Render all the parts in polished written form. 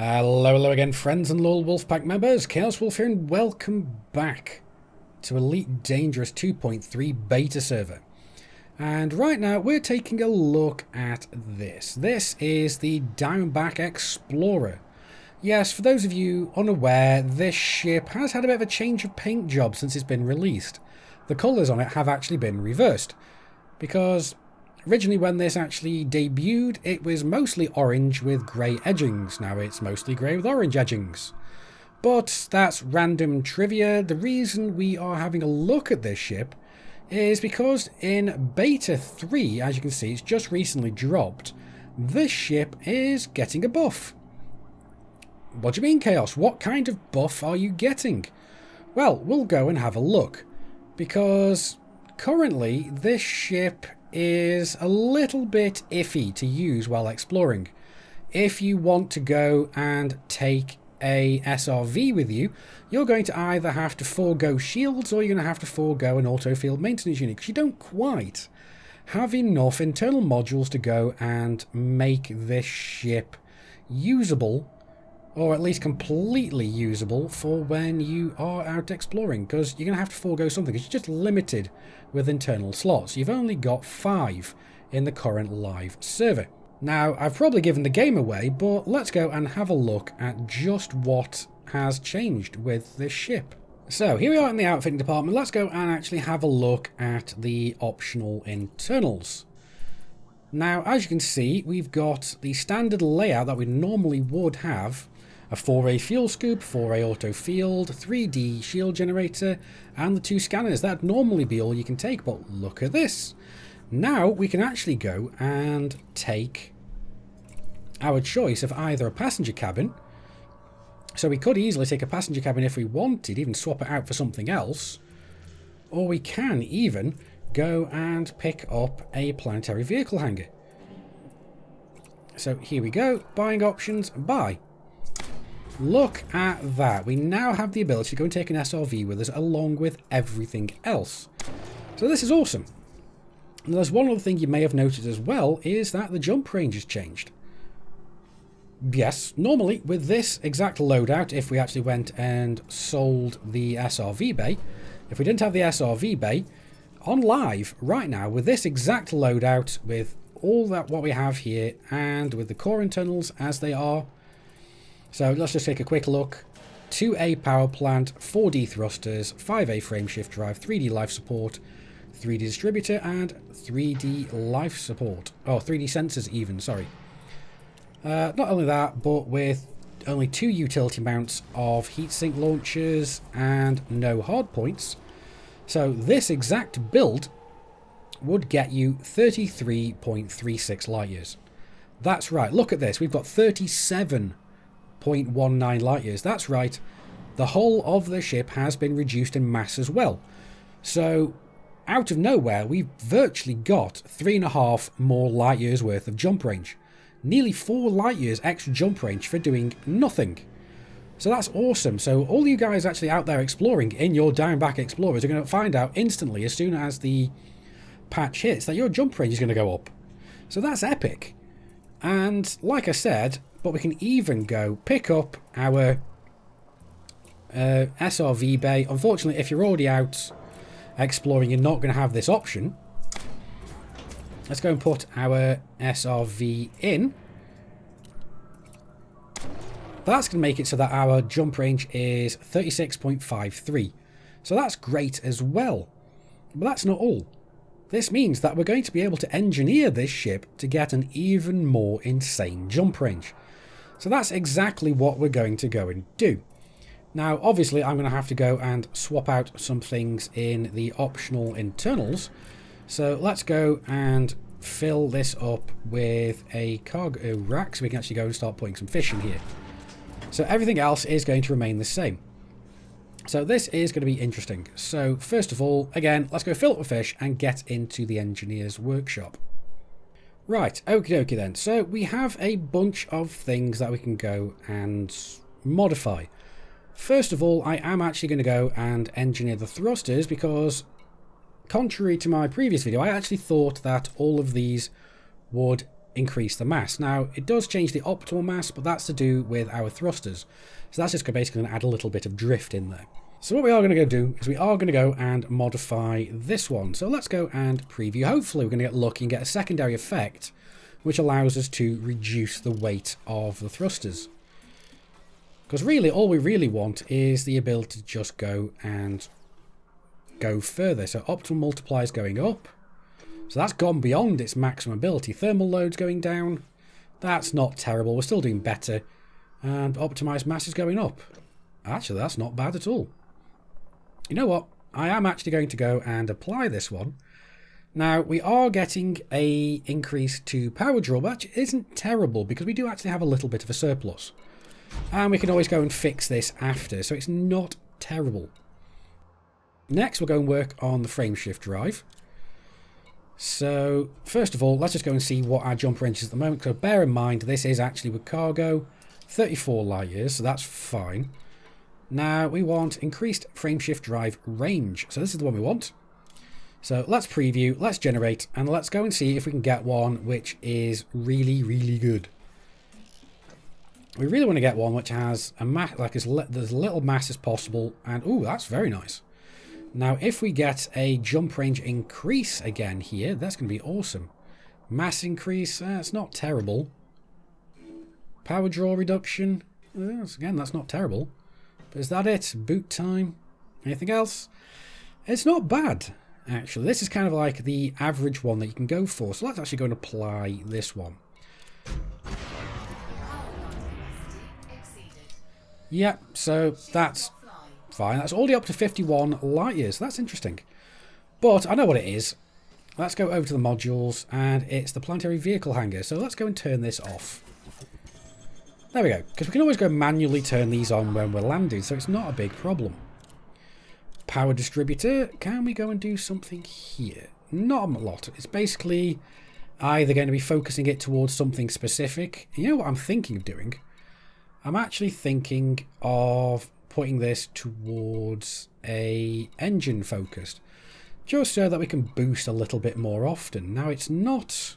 Hello again, friends and loyal Wolfpack members. Chaos Wolf here, and welcome back to Elite Dangerous 2.3 beta server. And right now we're taking a look at this. This is the Diamondback Explorer. Yes, for those of you unaware, this ship has had a bit of a change of paint job since it's been released. The colours on it have actually been reversed, because originally when this actually debuted, it was mostly orange with grey edgings. Now it's mostly grey with orange edgings. But that's random trivia. The reason we are having a look at this ship is because in Beta 3, as you can see, it's just recently dropped, this ship is getting a buff. What do you mean, Chaos? What kind of buff are you getting? Well, we'll go and have a look, because currently this ship is a little bit iffy to use while exploring. If you want to go and take a SRV with you, you're going to either have to forego shields or you're going to have to forego an auto field maintenance unit, because you don't quite have enough internal modules to go and make this ship usable, or at least completely usable, for when you are out exploring, because you're going to have to forego something, because you're just limited with internal slots. You've only got 5 in the current live server. Now, I've probably given the game away, but let's go and have a look at just what has changed with this ship. So, here we are in the outfitting department. Let's go and actually have a look at the optional internals. Now, as you can see, we've got the standard layout that we normally would have: a 4A fuel scoop, 4A auto field, 3D shield generator, and the 2 scanners. That'd normally be all you can take, but look at this. Now we can actually go and take our choice of either a passenger cabin. So we could easily take a passenger cabin if we wanted, even swap it out for something else. Or we can even go and pick up a planetary vehicle hangar. So here we go, buying options, buy. Look at that. We now have the ability to go and take an SRV with us along with everything else. So this is awesome. And there's one other thing you may have noticed as well, is that the jump range has changed. Yes, normally with this exact loadout, if we actually went and sold the SRV bay, if we didn't have the SRV bay, on live right now with this exact loadout, with all that what we have here, and with the core internals as they are. So let's just take a quick look. 2A power plant, 4D thrusters, 5A frameshift drive, 3D life support, 3D distributor, and 3D life support. Oh, 3D sensors even, sorry. Not only that, but with only 2 utility mounts of heatsink launchers and no hardpoints. So this exact build would get you 33.36 light years. That's right, look at this. We've got 37.19 light years. That's right, the hull of the ship has been reduced in mass as well. So out of nowhere, we've virtually got 3.5 more light years worth of jump range. Nearly 4 light years extra jump range for doing nothing. So that's awesome. So all you guys actually out there exploring in your Diamondback Explorers are going to find out instantly, as soon as the patch hits, that your jump range is going to go up. So that's epic. And like I said, but we can even go pick up our SRV bay. Unfortunately, if you're already out exploring, you're not going to have this option. Let's go and put our SRV in. That's going to make it so that our jump range is 36.53. So that's great as well. But that's not all. This means that we're going to be able to engineer this ship to get an even more insane jump range. So that's exactly what we're going to go and do. Now, obviously, I'm going to have to go and swap out some things in the optional internals. So let's go and fill this up with a cargo rack so we can actually go and start putting some fish in here. So everything else is going to remain the same. So this is going to be interesting. So first of all, again, let's go fill up with fish and get into the engineer's workshop. Right, okie dokie then. So we have a bunch of things that we can go and modify. First of all, I am actually going to go and engineer the thrusters, because contrary to my previous video, I actually thought that all of these would increase the mass. Now, it does change the optimal mass, but that's to do with our thrusters. So that's just basically going to add a little bit of drift in there. So what we are going to go do is we are going to go and modify this one. So let's go and preview. Hopefully we're going to get lucky and get a secondary effect, which allows us to reduce the weight of the thrusters. Because really, all we really want is the ability to just go and go further. So optimal multiplier is going up. So that's gone beyond its maximum ability. Thermal load's going down. That's not terrible. We're still doing better. And optimized mass is going up. Actually, that's not bad at all. You know what? I am actually going to go and apply this one. Now, we are getting a increase to power draw, which isn't terrible because we do actually have a little bit of a surplus. And we can always go and fix this after, so it's not terrible. Next, we'll go and work on the frameshift drive. So, first of all, let's just go and see what our jump range is at the moment. So bear in mind, this is actually with cargo, 34 light years, so that's fine. Now, we want increased frameshift drive range. So this is the one we want. So let's preview, let's generate, and let's go and see if we can get one which is really, really good. We really want to get one which has a mass, like as little mass as possible, and ooh, that's very nice. Now, if we get a jump range increase again here, that's going to be awesome. Mass increase, it's not terrible. Power draw reduction, again, that's not terrible. But is that it? Boot time? Anything else? It's not bad, actually. This is kind of like the average one that you can go for. So let's actually go and apply this one. Yeah, so that's fine. That's already up to 51 light years. That's interesting. But I know what it is. Let's go over to the modules, and it's the planetary vehicle hanger. So let's go and turn this off. There we go, because we can always go manually turn these on when we're landing, so it's not a big problem. Power distributor, can we go and do something here? Not a lot. It's basically either going to be focusing it towards something specific. You know what I'm thinking of doing? I'm actually thinking of putting this towards a engine focused, just so that we can boost a little bit more often. Now, it's not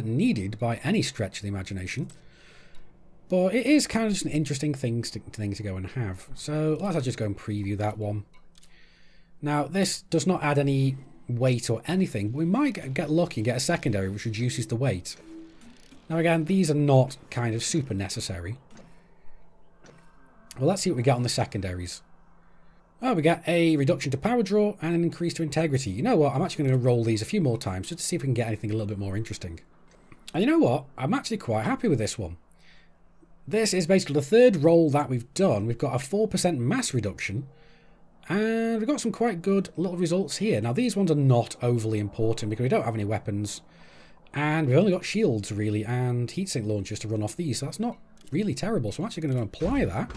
needed by any stretch of the imagination, but it is kind of just an interesting thing to go and have. So let's just go and preview that one. Now, this does not add any weight or anything. We might get lucky and get a secondary which reduces the weight. Now again, these are not kind of super necessary. Well, let's see what we get on the secondaries. Oh, we get a reduction to power draw and an increase to integrity. You know what? I'm actually going to roll these a few more times just to see if we can get anything a little bit more interesting. And you know what? I'm actually quite happy with this one. This is basically the third roll that we've done. We've got a 4% mass reduction. And we've got some quite good little results here. Now, these ones are not overly important because we don't have any weapons. And we've only got shields, really, and heatsink launchers to run off these. So that's not really terrible. So I'm actually going to go and apply that.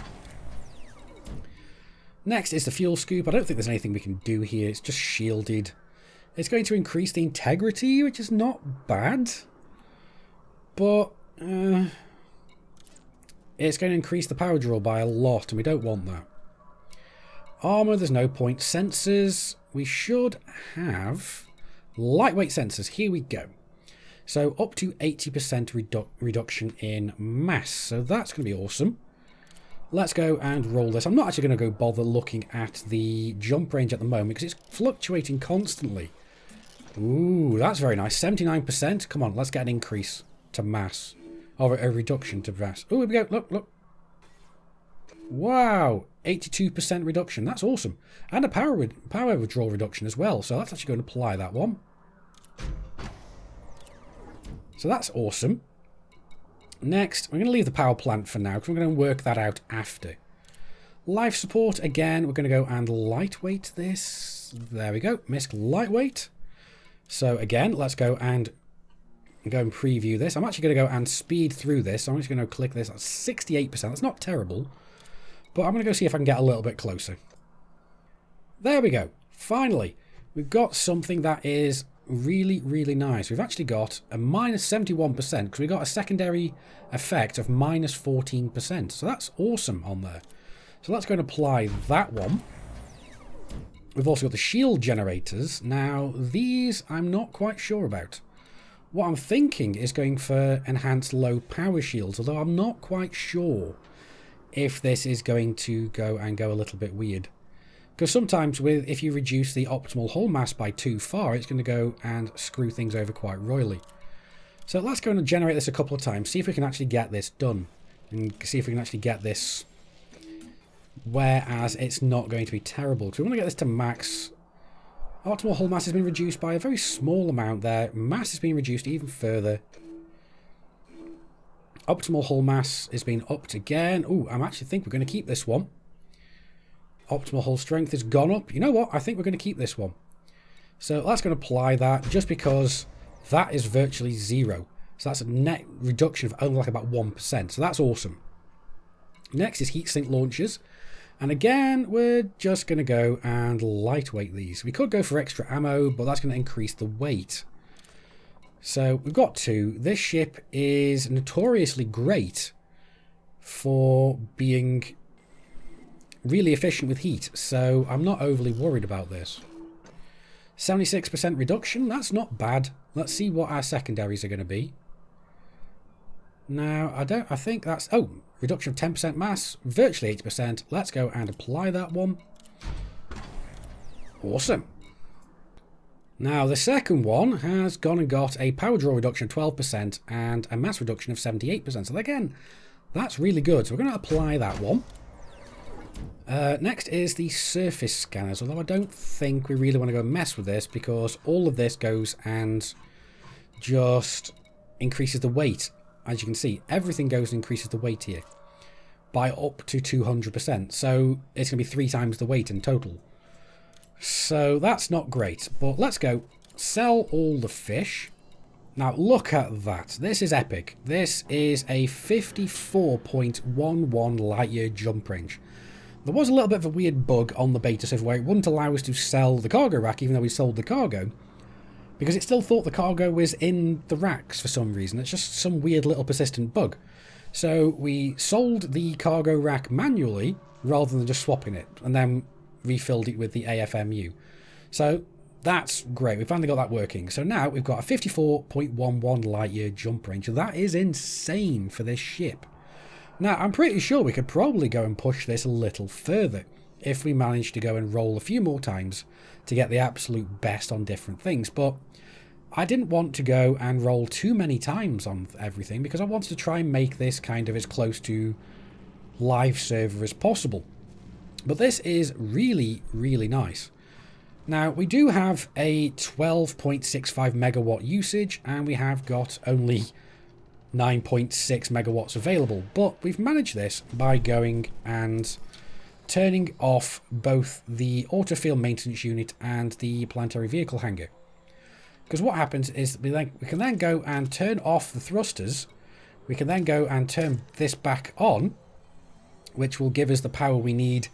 Next is the fuel scoop. I don't think there's anything we can do here. It's just shielded. It's going to increase the integrity, which is not bad. But it's going to increase the power draw by a lot, and we don't want that. Armor, there's no point. Sensors, we should have lightweight sensors. Here we go. So up to 80% reduction in mass. So that's going to be awesome. Let's go and roll this. I'm not actually going to go bother looking at the jump range at the moment because it's fluctuating constantly. Ooh, that's very nice. 79%. Come on, let's get an increase to mass. Or a reduction to mass. Oh, here we go. Look, look. Wow. 82% reduction. That's awesome. And a power withdrawal reduction as well. So let's actually go and apply that one. So that's awesome. Next, we're going to leave the power plant for now because we're going to work that out after. Life support, again, we're going to go and lightweight this. There we go. MISC lightweight. So again, let's go and preview this. I'm actually going to go and speed through this. So I'm just going to click this. That's 68%. That's not terrible. But I'm going to go see if I can get a little bit closer. There we go. Finally, we've got something that is really, really nice. We've actually got a minus 71% because we got a secondary effect of minus 14%. So that's awesome on there. So let's go and apply that one. We've also got the shield generators. Now, these I'm not quite sure about. What I'm thinking is going for enhanced low power shields, although I'm not quite sure if this is going to go a little bit weird. Because sometimes if you reduce the optimal hull mass by too far, it's going to go and screw things over quite royally. So let's go and generate this a couple of times, see if we can actually get this done. And see if we can actually get this, whereas it's not going to be terrible. Because we want to get this to max. Optimal hull mass has been reduced by a very small amount there. Mass has been reduced even further. Optimal hull mass is being upped again. Oh, I actually think we're going to keep this one. Optimal hull strength has gone up. You know what? I think we're going to keep this one. So let's go and apply that, just because that is virtually zero. So that's a net reduction of only like about 1%. So that's awesome. Next is heatsink launchers. And again, we're just going to go and lightweight these. We could go for extra ammo, but that's going to increase the weight. So we've got two. This ship is notoriously great for being really efficient with heat. So I'm not overly worried about this. 76% reduction, that's not bad. Let's see what our secondaries are going to be. Now, I think that's, oh, reduction of 10% mass, virtually 80%. Let's go and apply that one. Awesome. Now, the second one has gone and got a power draw reduction of 12% and a mass reduction of 78%. So again, that's really good. So we're going to apply that one. Next is the surface scanners, although I don't think we really want to go mess with this, because all of this goes and just increases the weight. As you can see, everything goes and increases the weight here by up to 200%. So it's going to be 3 times the weight in total. So that's not great. But let's go sell all the fish. Now look at that. This is epic. This is a 54.11 light year jump range. There was a little bit of a weird bug on the beta server where it wouldn't allow us to sell the cargo rack even though we sold the cargo, because it still thought the cargo was in the racks for some reason. It's just some weird little persistent bug. So we sold the cargo rack manually rather than just swapping it, and then refilled it with the AFMU. So that's great. We finally got that working. So now we've got a 54.11 light year jump range. That is insane for this ship. Now, I'm pretty sure we could probably go and push this a little further if we managed to go and roll a few more times to get the absolute best on different things. But I didn't want to go and roll too many times on everything, because I wanted to try and make this kind of as close to live server as possible. But this is really, really nice. Now, we do have a 12.65 megawatt usage, and we have got only 9.6 megawatts available, but we've managed this by going and turning off both the auto field maintenance unit and the planetary vehicle hangar. Because what happens is we can then go and turn off the thrusters. We can then go and turn this back on, which will give us the power we need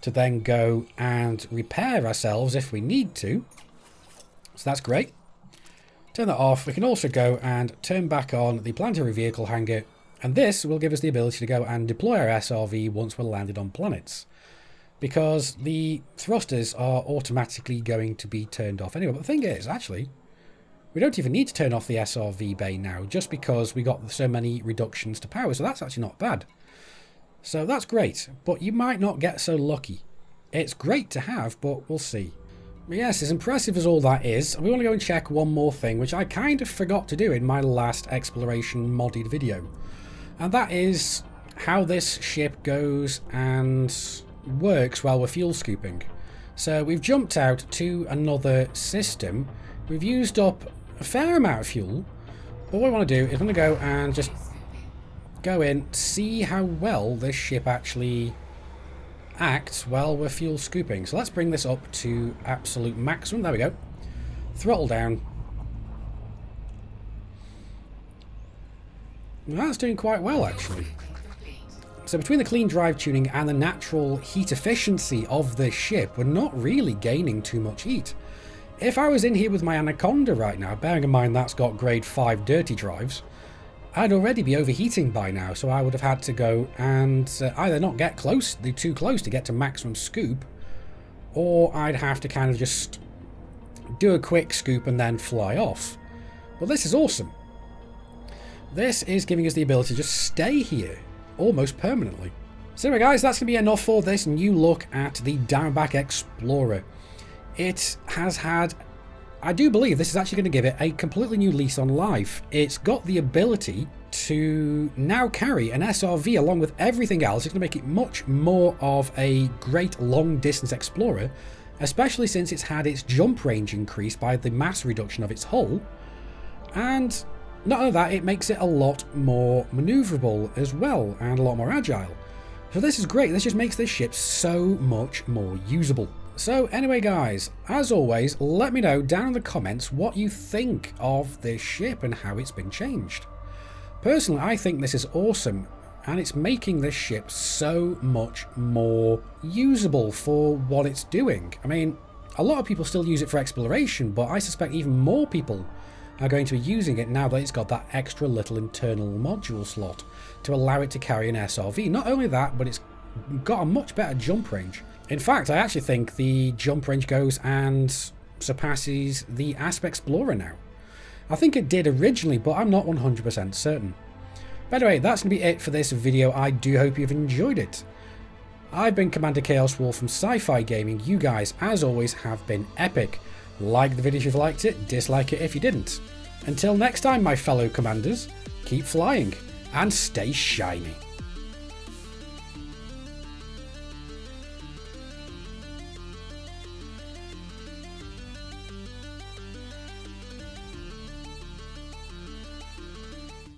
to then go and repair ourselves if we need to. So that's great. Turn that off. We can also go and turn back on the planetary vehicle hangar, and this will give us the ability to go and deploy our SRV once we're landed on planets, because the thrusters are automatically going to be turned off anyway. But the thing is, actually, we don't even need to turn off the SRV bay now, just because we got so many reductions to power, so that's actually not bad. So that's great, but you might not get so lucky. It's great to have, but we'll see. But yes, as impressive as all that is, we want to go and check one more thing, which I kind of forgot to do in my last exploration modded video. And that is how this ship goes and works while we're fuel scooping. So we've jumped out to another system. We've used up a fair amount of fuel. But what we want to do is we want to go and just go in, see how well this ship actually acts while we're fuel scooping. So let's bring this up to absolute maximum. There we go. Throttle down. Well, that's doing quite well, actually. So between the clean drive tuning and the natural heat efficiency of this ship, we're not really gaining too much heat. If I was in here with my Anaconda right now, bearing in mind that's got grade 5 dirty drives, I'd already be overheating by now, so I would have had to go and either not get too close to get to maximum scoop, or I'd have to kind of just do a quick scoop and then fly off. But this is awesome. This is giving us the ability to just stay here almost permanently. So anyway guys, that's going to be enough for this new look at the Diamondback Explorer. It has had, I do believe this is actually going to give it a completely new lease on life. It's got the ability to now carry an SRV along with everything else. It's going to make it much more of a great long distance explorer, especially since it's had its jump range increased by the mass reduction of its hull. And not only that, it makes it a lot more maneuverable as well and a lot more agile. So this is great. This just makes this ship so much more usable. So anyway guys, as always, let me know down in the comments what you think of this ship and how it's been changed. Personally, I think this is awesome, and it's making this ship so much more usable for what it's doing. I mean, a lot of people still use it for exploration, but I suspect even more people are going to be using it now that it's got that extra little internal module slot to allow it to carry an SRV. Not only that, but it's got a much better jump range. In fact, I actually think the jump range goes and surpasses the Aspect Explorer now. I think it did originally, but I'm not 100% certain. But anyway, that's going to be it for this video. I do hope you've enjoyed it. I've been Commander Chaos Wolf from Sci-Fi Gaming. You guys, as always, have been epic. Like the video if you've liked it, dislike it if you didn't. Until next time, my fellow commanders, keep flying and stay shiny.